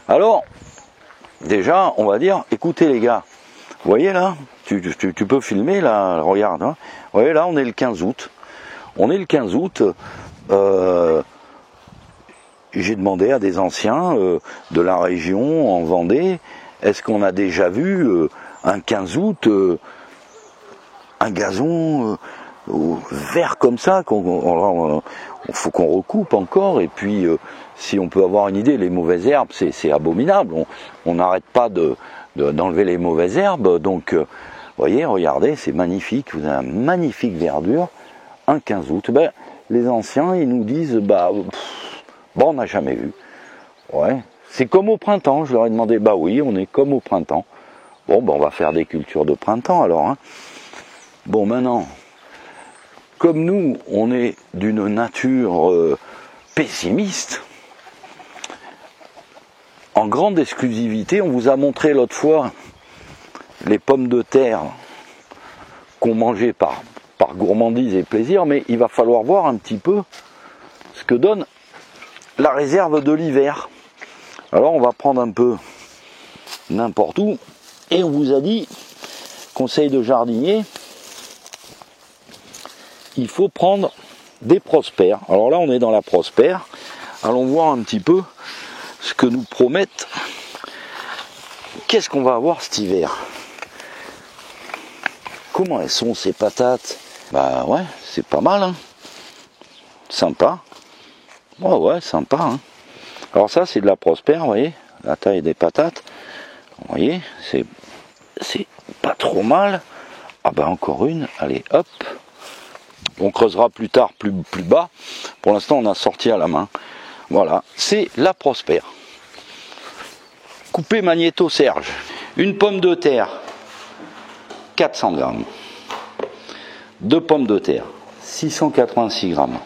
Alors, déjà, on va dire, écoutez les gars, vous voyez là, tu peux filmer là, regarde, hein. Vous voyez là, on est le 15 août. On est le 15 août, j'ai demandé à des anciens de la région, en Vendée, est-ce qu'on a déjà vu un 15 août, un gazon vert comme ça, il faut qu'on recoupe encore, et puis si on peut avoir une idée, les mauvaises herbes, c'est abominable, on n'arrête pas d'enlever les mauvaises herbes, donc vous voyez, regardez, c'est magnifique, vous avez une magnifique verdure, un 15 août, ben, les anciens, ils nous disent, on n'a jamais vu, ouais, c'est comme au printemps, je leur ai demandé, bah oui, on est comme au printemps, bon, on va faire des cultures de printemps alors, hein. Bon, maintenant, comme nous, on est d'une nature pessimiste, en grande exclusivité, on vous a montré l'autre fois les pommes de terre qu'on mangeait par gourmandise et plaisir, mais il va falloir voir un petit peu ce que donne la réserve de l'hiver. Alors on va prendre un peu n'importe où, et on vous a dit, conseil de jardinier, il faut prendre des prospères. Alors là, on est dans la prospère. Allons voir un petit peu ce que nous promettent. Qu'est-ce qu'on va avoir cet hiver? Comment elles sont ces patates? Bah ouais, c'est pas mal, hein. Sympa. Ouais, sympa, hein. Alors ça, c'est de la prospère, vous voyez, la taille des patates. Vous voyez, c'est pas trop mal. Ah bah encore une, allez, hop. On creusera plus tard, plus bas. Pour l'instant, on a sorti à la main. Voilà, c'est la prospère. Coupé magnéto Serge. Une pomme de terre, 400 grammes. 2 pommes de terre, 686 grammes.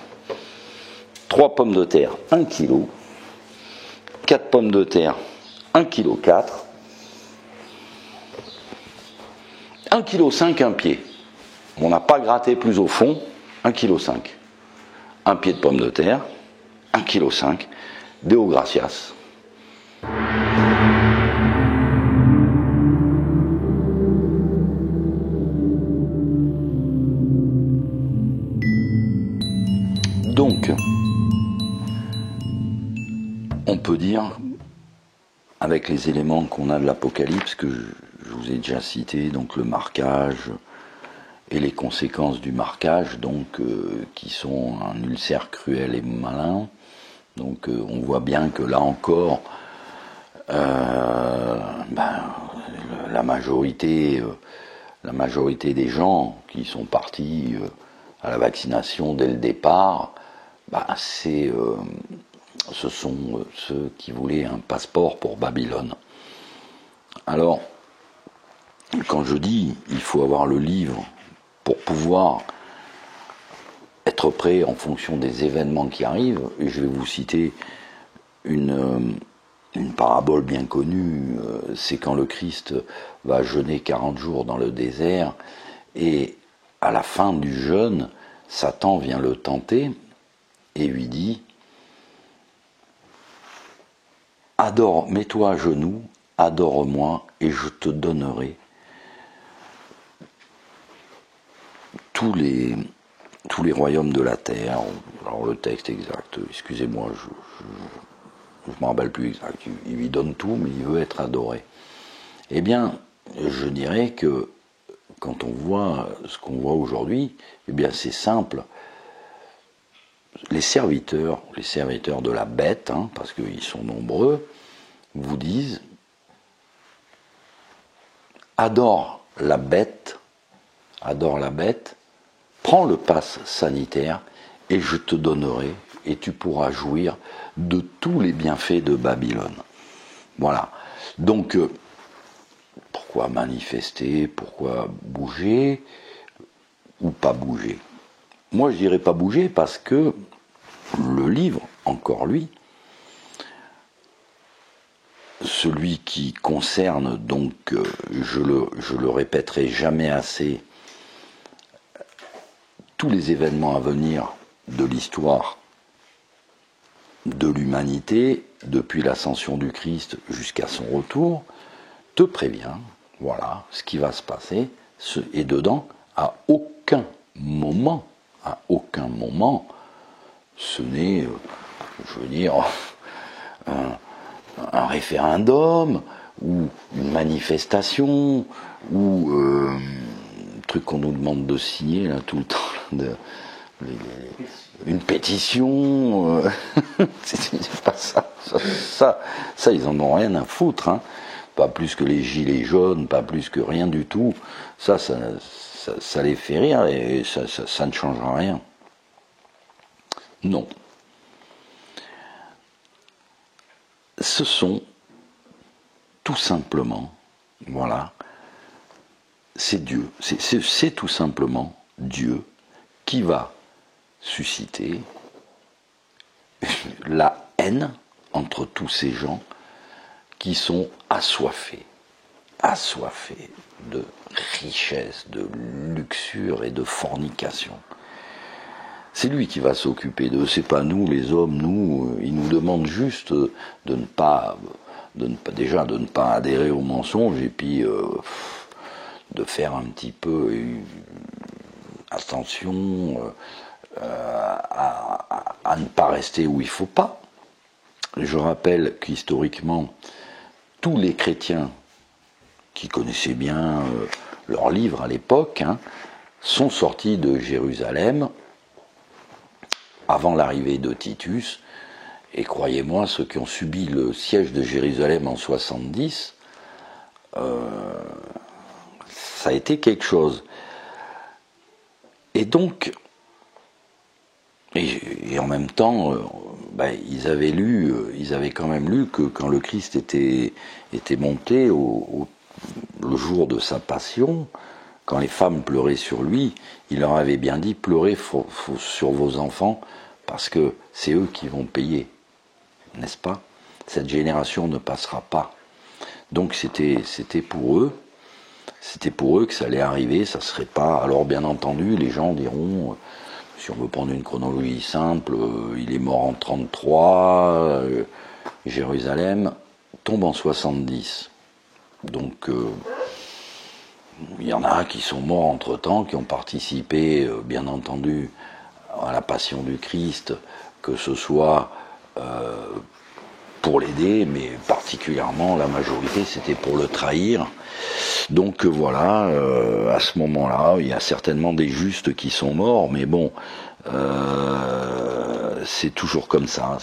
3 pommes de terre, 1 kg. 4 pommes de terre, 1 kg 4. 1 kg 5, un pied. On n'a pas gratté plus au fond, 1 kg 5. Un pied de pommes de terre, 1 kg 5. Deo Gracias. Donc, on peut dire, avec les éléments qu'on a de l'Apocalypse, que je vous ai déjà cité, donc le marquage et les conséquences du marquage, donc qui sont un ulcère cruel et malin. Donc on voit bien que là encore, la majorité des gens qui sont partis à la vaccination dès le départ, ce sont ceux qui voulaient un passeport pour Babylone. Alors, quand je dis il faut avoir le livre pour pouvoir être prêt en fonction des événements qui arrivent, et je vais vous citer une parabole bien connue, c'est quand le Christ va jeûner 40 jours dans le désert, et à la fin du jeûne, Satan vient le tenter et lui dit: adore, mets-toi à genoux, adore-moi, et je te donnerai tous les royaumes de la terre. Alors le texte exact, excusez-moi, je ne me rappelle plus exact, il lui donne tout, mais il veut être adoré. Eh bien, je dirais que quand on voit ce qu'on voit aujourd'hui, eh bien c'est simple. Les serviteurs de la bête, hein, parce qu'ils sont nombreux, vous disent: adore la bête, prends le pass sanitaire et je te donnerai, et tu pourras jouir de tous les bienfaits de Babylone. Voilà. Donc, pourquoi manifester, pourquoi bouger ou pas bouger? Moi, je dirais pas bouger parce que le livre, encore lui, celui qui concerne, donc, je le répéterai jamais assez, tous les événements à venir de l'histoire de l'humanité, depuis l'ascension du Christ jusqu'à son retour, te prévient, voilà ce qui va se passer, et dedans, à aucun moment, ce n'est, je veux dire, un référendum, ou une manifestation, ou un truc qu'on nous demande de signer là tout le temps, une pétition, c'est pas ça. Ça, ils en ont rien à foutre, hein. Pas plus que les gilets jaunes, pas plus que rien du tout. Ça les fait rire et ça ne changera rien. Non. Ce sont tout simplement, voilà, c'est Dieu, c'est tout simplement Dieu qui va susciter la haine entre tous ces gens qui sont assoiffés de richesse, de luxure et de fornication. C'est lui qui va s'occuper d'eux, c'est pas nous les hommes, il nous demande juste de ne pas adhérer au mensonge et puis de faire un petit peu attention à ne pas rester où il faut pas. Je rappelle qu'historiquement, tous les chrétiens qui connaissaient bien leurs livres à l'époque, sont sortis de Jérusalem avant l'arrivée de Titus, et croyez-moi, ceux qui ont subi le siège de Jérusalem en 70, ça a été quelque chose. Et donc, et en même temps, ils avaient quand même lu que quand le Christ était monté le jour de sa passion, quand les femmes pleuraient sur lui, il leur avait bien dit, pleurez sur vos enfants, parce que c'est eux qui vont payer, n'est-ce pas? Cette génération ne passera pas. Donc c'était pour eux que ça allait arriver, ça serait pas. Alors bien entendu, les gens diront, si on veut prendre une chronologie simple, il est mort en 33, Jérusalem tombe en 70. Donc il y en a qui sont morts entre-temps, qui ont participé, bien entendu, à la passion du Christ, que ce soit pour l'aider, mais particulièrement la majorité, c'était pour le trahir. Donc voilà, à ce moment-là, il y a certainement des justes qui sont morts, mais bon, c'est toujours comme ça.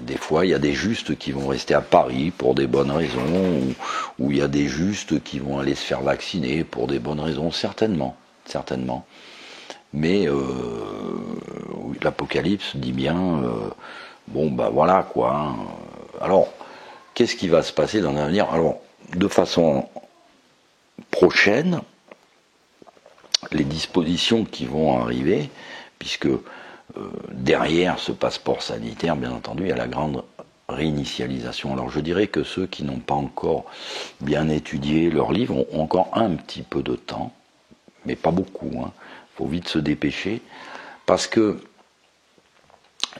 Des fois, il y a des justes qui vont rester à Paris pour des bonnes raisons, ou il y a des justes qui vont aller se faire vacciner pour des bonnes raisons, certainement. Mais l'Apocalypse dit bien, voilà quoi. Alors, qu'est-ce qui va se passer dans l'avenir? Alors, de façon prochaine, les dispositions qui vont arriver, puisque derrière ce passeport sanitaire, bien entendu, il y a la grande réinitialisation. Alors je dirais que ceux qui n'ont pas encore bien étudié leurs livres ont encore un petit peu de temps, mais pas beaucoup. Faut vite se dépêcher, parce que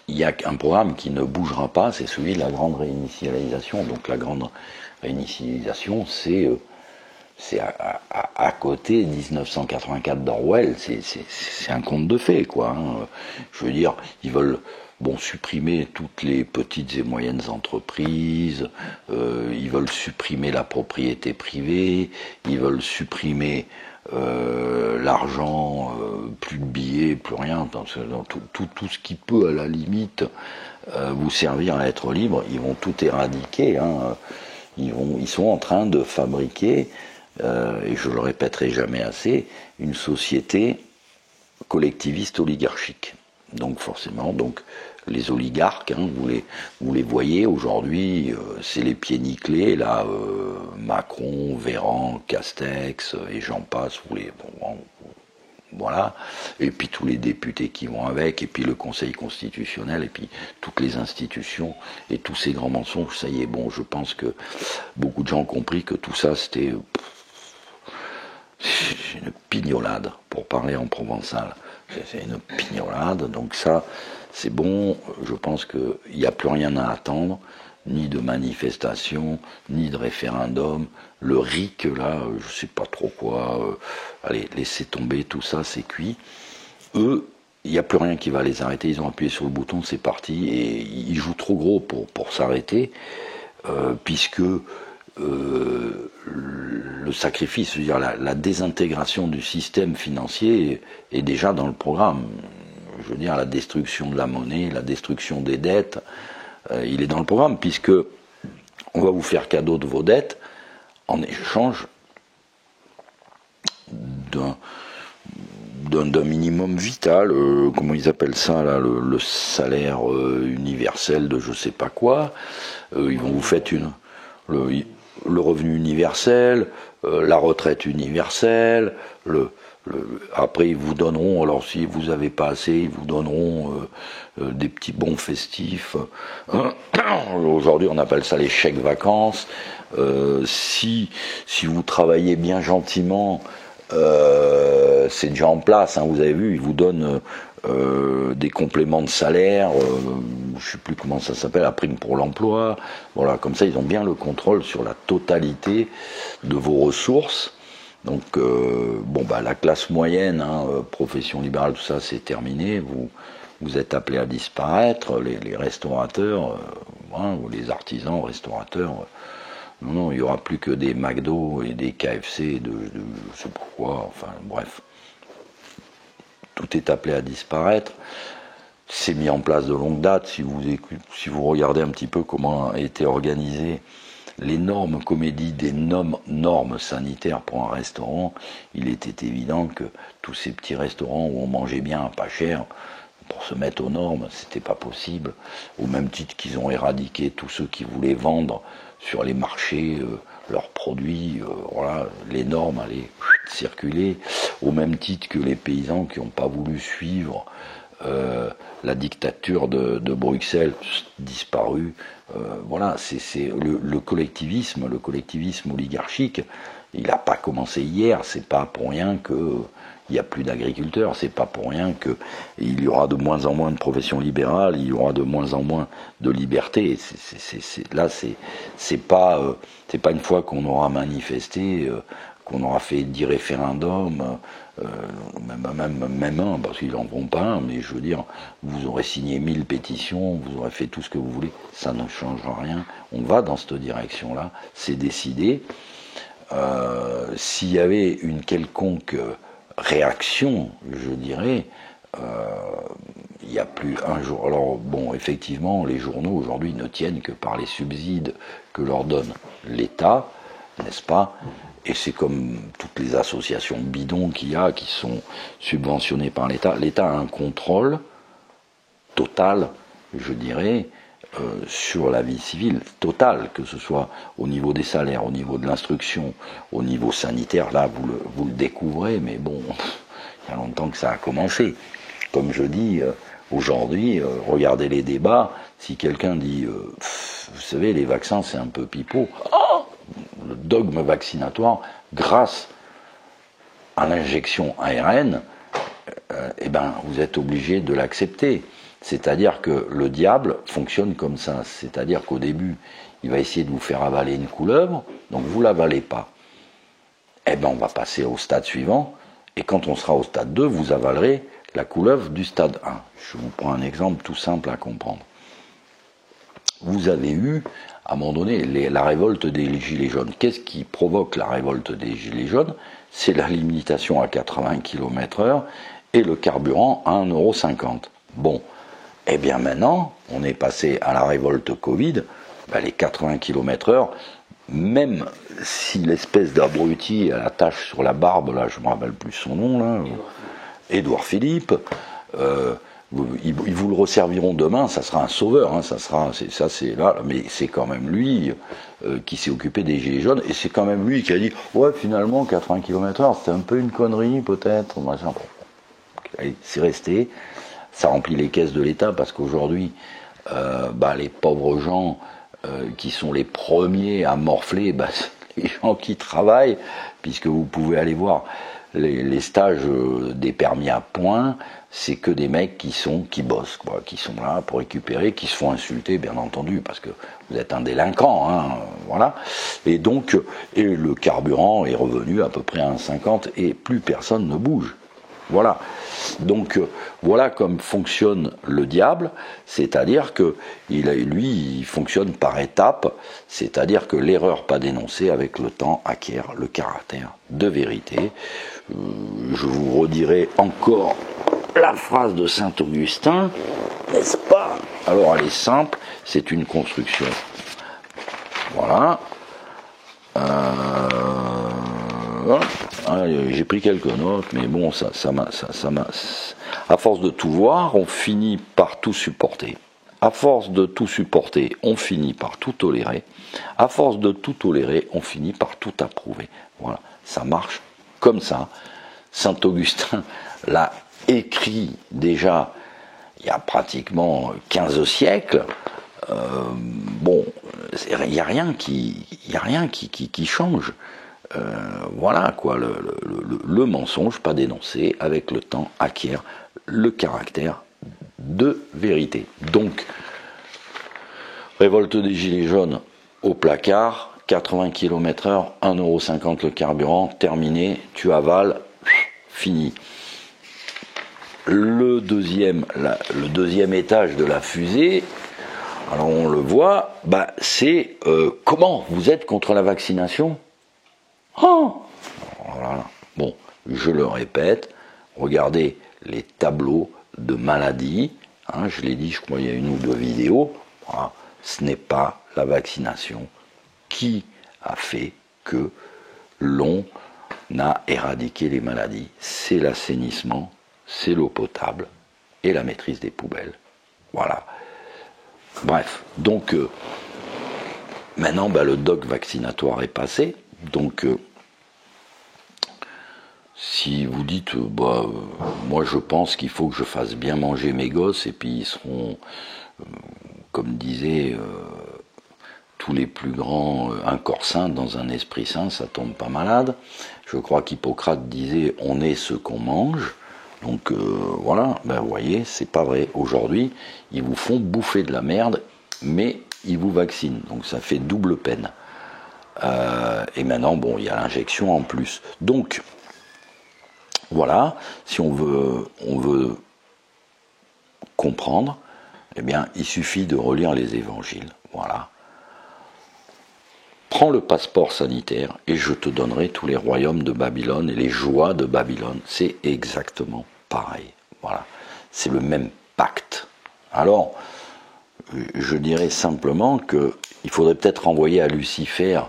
il y a un programme qui ne bougera pas, c'est celui de la grande réinitialisation. Donc la grande réinitialisation, c'est à côté 1984 d'Orwell, c'est un conte de fées, quoi. Je veux dire, ils veulent supprimer toutes les petites et moyennes entreprises, ils veulent supprimer la propriété privée, ils veulent supprimer l'argent, plus de billets, plus rien, tout ce qui peut à la limite vous servir à être libre, ils vont tout éradiquer. Ils sont en train de fabriquer, et je le répéterai jamais assez, une société collectiviste oligarchique. Donc forcément, les oligarques, vous les voyez aujourd'hui, c'est les pieds nickelés, là, Macron, Véran, Castex, et j'en passe, voilà, et puis tous les députés qui vont avec, et puis le Conseil constitutionnel, et puis toutes les institutions, et tous ces grands mensonges, ça y est, je pense que beaucoup de gens ont compris que tout ça, c'était une pignolade, pour parler en provençal. C'est une pignolade, donc ça c'est bon, je pense qu'il n'y a plus rien à attendre, ni de manifestation, ni de référendum. Le RIC, là, je sais pas trop quoi, allez, laissez tomber, tout ça, c'est cuit. Eux, il n'y a plus rien qui va les arrêter, ils ont appuyé sur le bouton, c'est parti, et ils jouent trop gros pour s'arrêter, puisque le sacrifice, c'est-à-dire la désintégration du système financier est déjà dans le programme. Je veux dire, la destruction de la monnaie, la destruction des dettes, il est dans le programme, puisque on va vous faire cadeau de vos dettes en échange d'un minimum vital, comment ils appellent ça là, le salaire universel de je sais pas quoi. Ils vont vous faire le revenu universel, la retraite universelle, après ils vous donneront, alors si vous n'avez pas assez, ils vous donneront des petits bons festifs. Aujourd'hui on appelle ça les chèques vacances. Si vous travaillez bien gentiment, c'est déjà en place, hein, vous avez vu, ils vous donnent des compléments de salaire, je ne sais plus comment ça s'appelle, la prime pour l'emploi, voilà, comme ça ils ont bien le contrôle sur la totalité de vos ressources. Donc la classe moyenne, hein, profession libérale, tout ça c'est terminé, vous êtes appelés à disparaître, les restaurateurs, ou les artisans, restaurateurs, non, il n'y aura plus que des McDo et des KFC, je sais pas quoi, enfin bref. Tout est appelé à disparaître. C'est mis en place de longue date. Si vous regardez un petit peu comment a été organisée l'énorme comédie des normes sanitaires pour un restaurant, il était évident que tous ces petits restaurants où on mangeait bien, pas cher, pour se mettre aux normes, c'était pas possible. Au même titre qu'ils ont éradiqué tous ceux qui voulaient vendre sur les marchés leurs produits, voilà, les normes allaient circuler, au même titre que les paysans qui n'ont pas voulu suivre la dictature de Bruxelles, disparue. Voilà, c'est le collectivisme oligarchique, il n'a pas commencé hier, c'est pas pour rien que il n'y a plus d'agriculteurs, c'est pas pour rien qu'il y aura de moins en moins de professions libérales, il y aura de moins en moins de liberté. Là, c'est pas une fois qu'on aura manifesté, qu'on aura fait 10 référendums, même un, parce qu'ils n'en font pas un, mais je veux dire, vous aurez signé 1000 pétitions, vous aurez fait tout ce que vous voulez, ça ne changera rien. On va dans cette direction-là, c'est décidé. S'il y avait une quelconque réaction, je dirais, il n'y a plus un jour. Alors bon, effectivement, les journaux aujourd'hui ne tiennent que par les subsides que leur donne l'État, n'est-ce pas? Et c'est comme toutes les associations bidons qu'il y a, qui sont subventionnées par l'État. L'État a un contrôle total, je dirais, sur la vie civile, total, que ce soit au niveau des salaires, au niveau de l'instruction, au niveau sanitaire. Là, vous le découvrez, mais bon, il y a longtemps que ça a commencé. Comme je dis, aujourd'hui, regardez les débats, si quelqu'un dit, vous savez, les vaccins, c'est un peu pipeau, le dogme vaccinatoire, grâce à l'injection ARN, vous êtes obligé de l'accepter. C'est-à-dire que le diable fonctionne comme ça. C'est-à-dire qu'au début, il va essayer de vous faire avaler une couleuvre, donc vous ne l'avalez pas. On va passer au stade suivant, et quand on sera au stade 2, vous avalerez la couleuvre du stade 1. Je vous prends un exemple tout simple à comprendre. Vous avez eu, à un moment donné, la révolte des Gilets jaunes. Qu'est-ce qui provoque la révolte des Gilets jaunes? C'est la limitation à 80 km/h et le carburant à 1,50 €. Bon. Maintenant, on est passé à la révolte Covid, les 80 km/h, même si l'espèce d'abruti à la tache sur la barbe, là, je ne me rappelle plus son nom, là, Édouard Philippe, ils vous le resserviront demain, ça sera un sauveur, hein, mais c'est quand même lui qui s'est occupé des Gilets jaunes, et c'est quand même lui qui a dit, ouais, finalement, 80 km/h, c'était un peu une connerie, peut-être, c'est resté. Ça remplit les caisses de l'État parce qu'aujourd'hui, les pauvres gens qui sont les premiers à morfler, c'est les gens qui travaillent, puisque vous pouvez aller voir les stages des permis à points, c'est que des mecs qui bossent, quoi, qui sont là pour récupérer, qui se font insulter, bien entendu, parce que vous êtes un délinquant, hein, voilà. Et donc, le carburant est revenu à peu près à 1,50 et plus personne ne bouge. Voilà. Donc voilà comme fonctionne le diable, c'est-à-dire que lui, il fonctionne par étapes, c'est-à-dire que l'erreur pas dénoncée avec le temps acquiert le caractère de vérité. Je vous redirai encore la phrase de saint Augustin, n'est-ce pas? Alors elle est simple, c'est une construction. Voilà. J'ai pris quelques notes, mais bon, ça m'a. À force de tout voir, on finit par tout supporter. À force de tout supporter, on finit par tout tolérer. À force de tout tolérer, on finit par tout approuver. Voilà, ça marche comme ça. Saint Augustin l'a écrit déjà il y a pratiquement 15 siècles. Bon, il n'y a rien qui change. Voilà quoi, le mensonge pas dénoncé avec le temps acquiert le caractère de vérité. Donc, révolte des gilets jaunes au placard, 80 km/h, 1,50 € le carburant, terminé, tu avales, fini. Le deuxième étage de la fusée, alors on le voit, c'est comment vous êtes contre la vaccination? Oh voilà. Bon, je le répète, regardez les tableaux de maladies, hein, je l'ai dit, je crois il y a une ou deux vidéos, voilà. Ce n'est pas la vaccination qui a fait que l'on a éradiqué les maladies, c'est l'assainissement, c'est l'eau potable et la maîtrise des poubelles. Voilà. Bref, donc maintenant le dogme vaccinatoire est passé. Donc, si vous dites, moi je pense qu'il faut que je fasse bien manger mes gosses et puis ils seront, comme disaient tous les plus grands, un corps sain dans un esprit sain, ça tombe pas malade. Je crois qu'Hippocrate disait, on est ce qu'on mange. Donc voilà, vous voyez, c'est pas vrai. Aujourd'hui, ils vous font bouffer de la merde, mais ils vous vaccinent. Donc ça fait double peine. Et maintenant, il y a l'injection en plus. Donc, voilà, si on veut comprendre, eh bien, il suffit de relire les évangiles. Voilà. Prends le passeport sanitaire et je te donnerai tous les royaumes de Babylone et les joies de Babylone. C'est exactement pareil. Voilà. C'est le même pacte. Alors, je dirais simplement qu'il faudrait peut-être renvoyer à Lucifer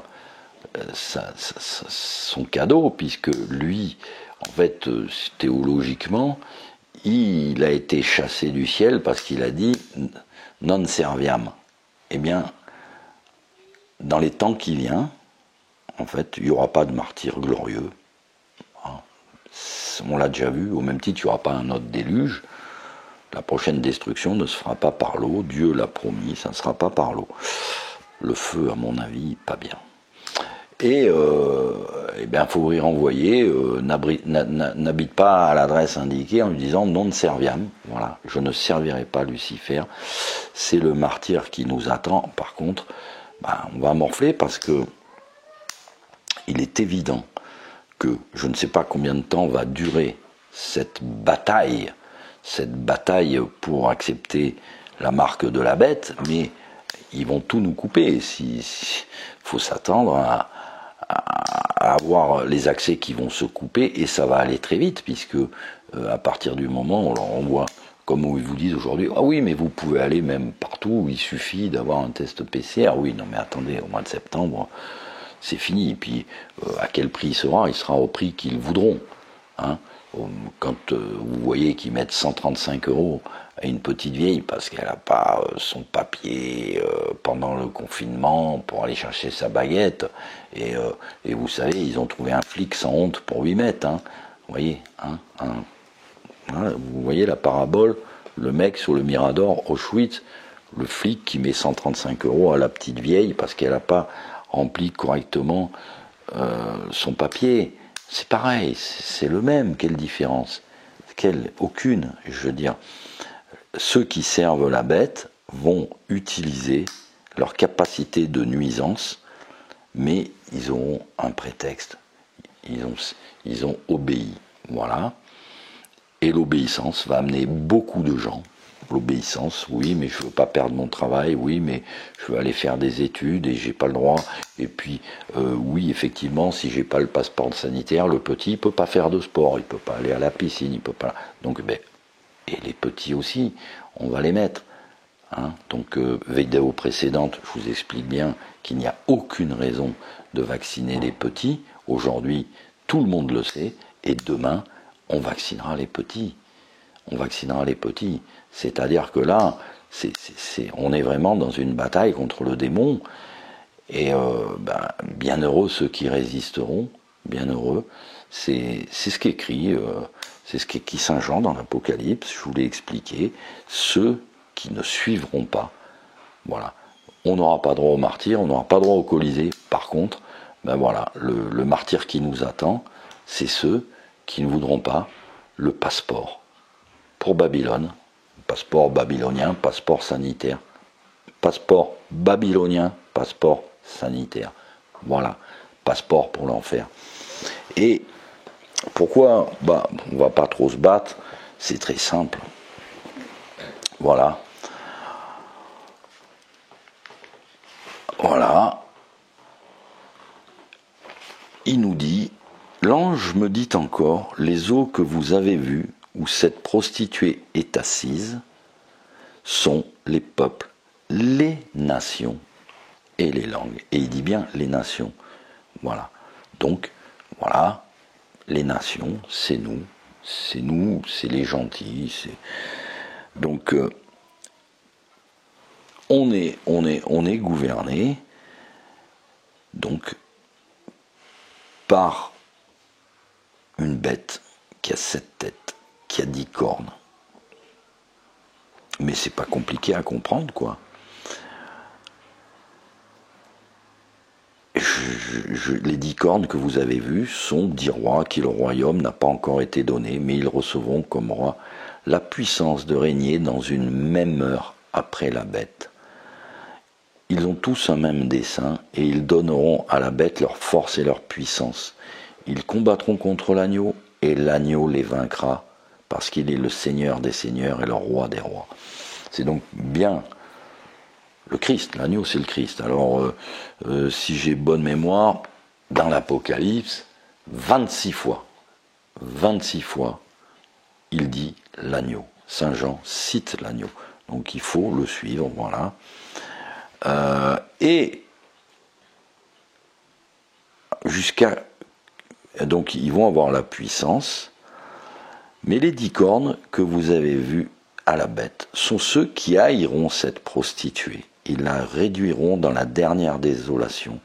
son cadeau, puisque lui, en fait, théologiquement, il a été chassé du ciel parce qu'il a dit non serviam. Eh bien, dans les temps qui viennent, en fait, il n'y aura pas de martyr glorieux. On l'a déjà vu, au même titre, il n'y aura pas un autre déluge. La prochaine destruction ne se fera pas par l'eau, Dieu l'a promis, ça ne sera pas par l'eau. Le feu, à mon avis, pas bien. Et il faut y renvoyer, n'habite pas à l'adresse indiquée en lui disant non serviam, voilà, je ne servirai pas Lucifer, c'est le martyr qui nous attend. Par contre, on va morfler parce que il est évident que je ne sais pas combien de temps va durer cette bataille pour accepter la marque de la bête, mais ils vont tout nous couper. Faut s'attendre à avoir les accès qui vont se couper, et ça va aller très vite, puisque à partir du moment où on leur envoie, comme ils vous disent aujourd'hui, ah oui, mais vous pouvez aller même partout, il suffit d'avoir un test PCR. Oui, non mais attendez, au mois de septembre, c'est fini. Et puis, à quel prix il sera? Il sera au prix qu'ils voudront. Hein. Quand vous voyez qu'ils mettent 135 € à une petite vieille parce qu'elle n'a pas son papier pendant le confinement pour aller chercher sa baguette, et vous savez, ils ont trouvé un flic sans honte pour lui mettre. Hein. Vous voyez, vous voyez la parabole, le mec sur le Mirador, Auschwitz, le flic qui met 135 € à la petite vieille parce qu'elle n'a pas rempli correctement son papier. c'est pareil, c'est le même. Quelle différence? Aucune, je veux dire. Ceux qui servent la bête vont utiliser leur capacité de nuisance, mais ils auront un prétexte. Ils ont obéi. Voilà. Et l'obéissance va amener beaucoup de gens. L'obéissance, oui, mais je ne veux pas perdre mon travail, oui, mais je veux aller faire des études et j'ai pas le droit. Et puis, oui, effectivement, si j'ai pas le passeport sanitaire, le petit ne peut pas faire de sport, il peut pas aller à la piscine, il peut pas. Donc, et les petits aussi, on va les mettre. Hein. Donc, vidéo précédente, je vous explique bien qu'il n'y a aucune raison de vacciner les petits. Aujourd'hui, tout le monde le sait, et demain, on vaccinera les petits. On vaccinera les petits. C'est-à-dire que là, on est vraiment dans une bataille contre le démon. Et bien heureux ceux qui résisteront, bien heureux. C'est ce qu'écrit, c'est ce qu'écrit Saint Jean dans l'Apocalypse. Je vous l'ai expliqué. Ceux qui ne suivront pas, voilà. On n'aura pas droit au martyr, on n'aura pas droit au Colisée. Par contre, voilà, le martyr qui nous attend, c'est ceux qui ne voudront pas le passeport pour Babylone, passeport babylonien, passeport sanitaire, passeport babylonien, passeport sanitaire. Voilà, passeport pour l'enfer. Et pourquoi on va pas trop se battre, c'est très simple. Voilà. Voilà. Il nous dit, l'ange me dit encore, les eaux que vous avez vues, où cette prostituée est assise, sont les peuples, les nations et les langues. Et il dit bien les nations. Voilà. Donc, voilà, les nations, c'est nous, c'est les gentils. Donc, on est gouverné, donc, par une bête qui a 7 têtes, qui a 10 cornes. Mais c'est pas compliqué à comprendre, quoi. Les 10 cornes que vous avez vues sont 10 rois à qui le royaume n'a pas encore été donné, mais ils recevront comme roi la puissance de régner dans une même heure après la bête. Ils ont tous un même dessein, et ils donneront à la bête leur force et leur puissance. Ils combattront contre l'agneau, et l'agneau les vaincra, parce qu'il est le Seigneur des seigneurs et le roi des rois. C'est donc bien le Christ, l'agneau c'est le Christ. Alors, si j'ai bonne mémoire, dans l'Apocalypse, 26 fois, il dit l'agneau. Saint Jean cite l'agneau. Donc il faut le suivre, voilà. Et donc ils vont avoir la puissance, mais les 10 cornes que vous avez vues à la bête sont ceux qui haïront cette prostituée. Ils la réduiront dans la dernière désolation,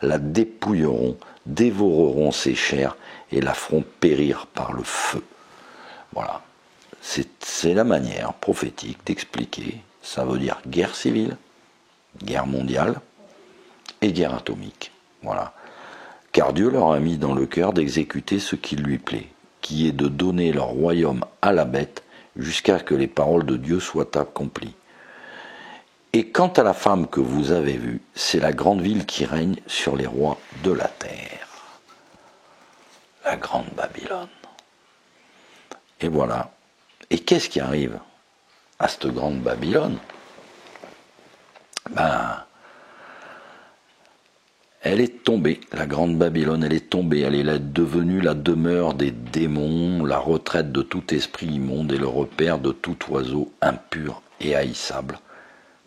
la dépouilleront, dévoreront ses chairs et la feront périr par le feu. Voilà. C'est la manière prophétique d'expliquer. Ça veut dire guerre civile, guerre mondiale et guerre atomique. Voilà. Car Dieu leur a mis dans le cœur d'exécuter ce qui lui plaît, qui est de donner leur royaume à la bête jusqu'à ce que les paroles de Dieu soient accomplies. Et quant à la femme que vous avez vue, c'est la grande ville qui règne sur les rois de la terre. La grande Babylone. Et voilà. Et qu'est-ce qui arrive à cette grande Babylone? Elle est tombée, la grande Babylone, elle est tombée, elle est devenue la demeure des démons, la retraite de tout esprit immonde et le repère de tout oiseau impur et haïssable,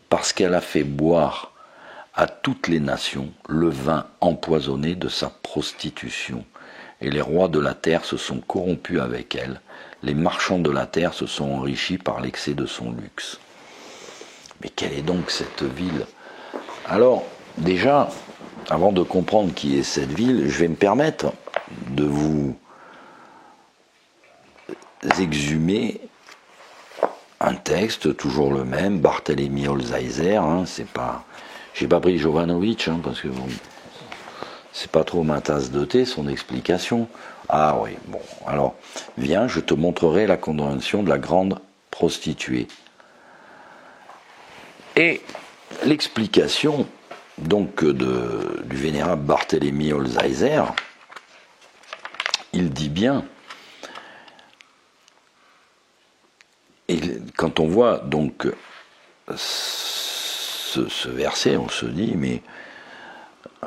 parce qu'elle a fait boire à toutes les nations le vin empoisonné de sa prostitution, et les rois de la terre se sont corrompus avec elle, les marchands de la terre se sont enrichis par l'excès de son luxe. Mais quelle est donc cette ville? Alors, déjà, avant de comprendre qui est cette ville, je vais me permettre de vous exhumer un texte, toujours le même, Barthélemy Holzheiser, j'ai pas pris Jovanovic, parce que bon, c'est pas trop ma tasse de thé, son explication. Ah oui, bon, alors, viens, je te montrerai la condamnation de la grande prostituée. Et l'explication, donc, du vénérable Barthélemy Holzheiser, il dit bien, et quand on voit donc ce verset, on se dit, mais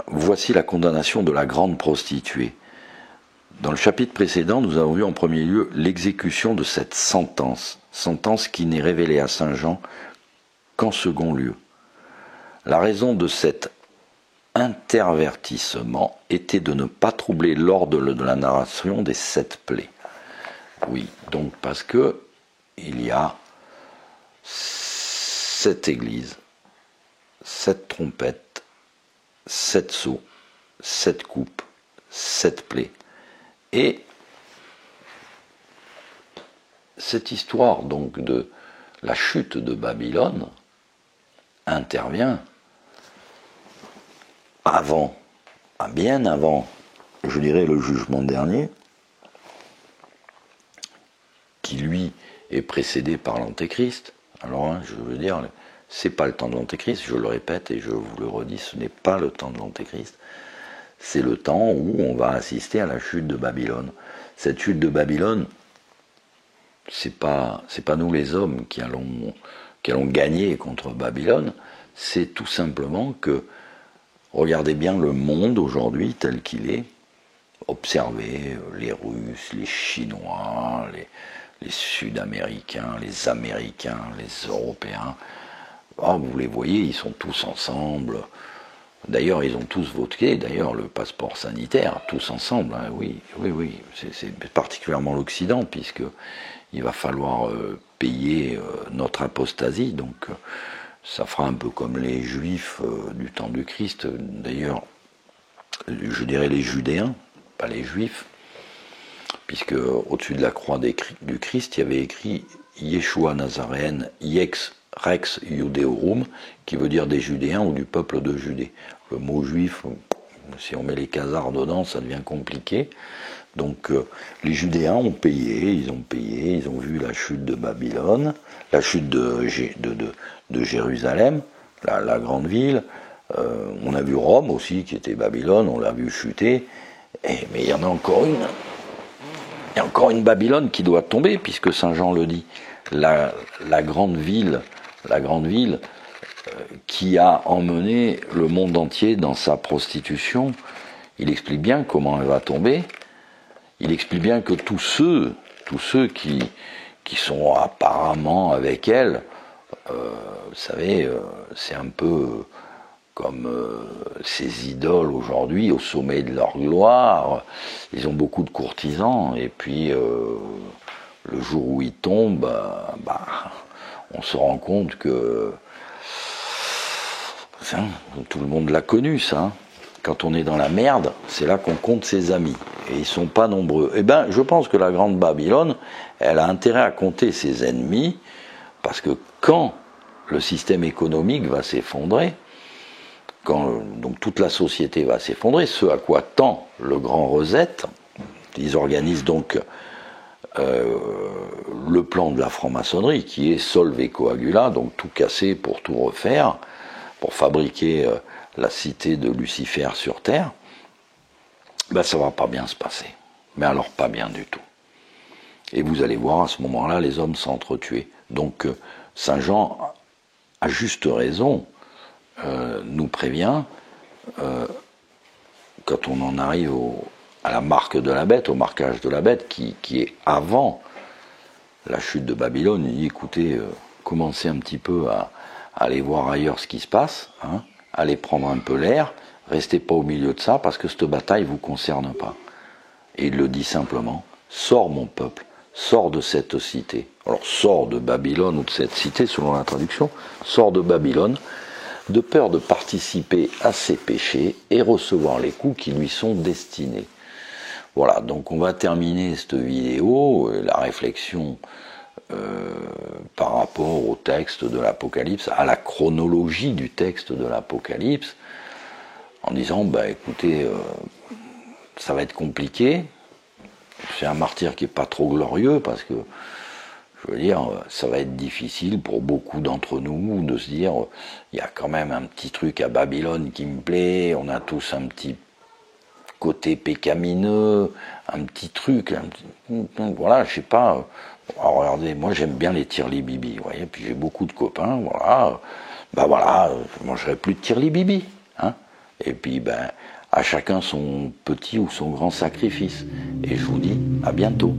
voici la condamnation de la grande prostituée. Dans le chapitre précédent, nous avons vu en premier lieu l'exécution de cette sentence, sentence qui n'est révélée à saint Jean qu'en second lieu. La raison de cet intervertissement était de ne pas troubler l'ordre de la narration des 7 plaies. Oui, donc parce que il y a 7 églises, 7 trompettes, 7 sceaux, 7 coupes, 7 plaies. Et cette histoire donc de la chute de Babylone intervient avant, bien avant, je dirais, le jugement dernier, qui lui est précédé par l'Antéchrist. Alors, hein, je veux dire, c'est pas le temps de l'Antéchrist, je le répète et je vous le redis, ce n'est pas le temps de l'Antéchrist. C'est le temps où on va assister à la chute de Babylone. Cette chute de Babylone, c'est pas nous les hommes qui allons gagner contre Babylone, c'est tout simplement que, regardez bien le monde aujourd'hui tel qu'il est, observez les Russes, les Chinois, les Sud-Américains, les Américains, les Européens, oh, vous les voyez, ils sont tous ensemble. D'ailleurs, ils ont tous voté, d'ailleurs, le passeport sanitaire, tous ensemble, hein, oui, c'est particulièrement l'Occident, puisqu'il va falloir payer notre apostasie, donc ça fera un peu comme les Juifs du temps du Christ, d'ailleurs, je dirais les Judéens, pas les Juifs, puisque au-dessus de la croix du Christ, il y avait écrit Yeshua Nazaréen, Yex Rex Iudeorum, qui veut dire des Judéens ou du peuple de Judée. Le mot juif, si on met les casards dedans, ça devient compliqué. Donc les Judéens ont payé, ils ont vu la chute de Babylone, la chute de Jérusalem, la grande ville. On a vu Rome aussi, qui était Babylone, on l'a vu chuter. Mais il y en a encore une. Il y a encore une Babylone qui doit tomber, puisque saint Jean le dit. La grande ville qui a emmené le monde entier dans sa prostitution, il explique bien comment elle va tomber. Il explique bien que tous ceux qui sont apparemment avec elle, vous savez, c'est un peu comme ces idoles aujourd'hui au sommet de leur gloire. Ils ont beaucoup de courtisans, et puis le jour où ils tombent, on se rend compte que tout le monde l'a connu, ça. Hein. Quand on est dans la merde, c'est là qu'on compte ses amis. Et ils ne sont pas nombreux. Eh bien, je pense que la grande Babylone, elle a intérêt à compter ses ennemis, parce que quand le système économique va s'effondrer, quand donc toute la société va s'effondrer, ce à quoi tend le grand Rosette, ils organisent donc le plan de la franc-maçonnerie, qui est Solve Coagula, donc tout casser pour tout refaire, pour fabriquer la cité de Lucifer sur Terre, ça va pas bien se passer. Mais alors pas bien du tout. Et vous allez voir, à ce moment-là, les hommes s'entretuer. Donc saint Jean, à juste raison, nous prévient, quand on en arrive à la marque de la bête, au marquage de la bête, qui est avant la chute de Babylone, il dit, écoutez, commencez un petit peu à aller voir ailleurs ce qui se passe, hein, allez prendre un peu l'air, restez pas au milieu de ça, parce que cette bataille ne vous concerne pas. Et il le dit simplement, sors mon peuple, sors de cette cité. Alors sors de Babylone ou de cette cité, selon la traduction, sors de Babylone, de peur de participer à ses péchés et recevoir les coups qui lui sont destinés. Voilà, donc on va terminer cette vidéo, la réflexion par rapport au texte de l'Apocalypse, à la chronologie du texte de l'Apocalypse, en disant, écoutez, ça va être compliqué, c'est un martyre qui est pas trop glorieux parce que, je veux dire, ça va être difficile pour beaucoup d'entre nous de se dire, il y a quand même un petit truc à Babylone qui me plaît, on a tous un petit côté pécamineux, un petit truc, voilà, je sais pas. Alors, regardez, moi j'aime bien les tirli-bibi, vous voyez, puis j'ai beaucoup de copains, voilà, ben voilà, je mangerai plus de tirli-bibi, hein. Et puis ben, à chacun son petit ou son grand sacrifice. Et je vous dis à bientôt.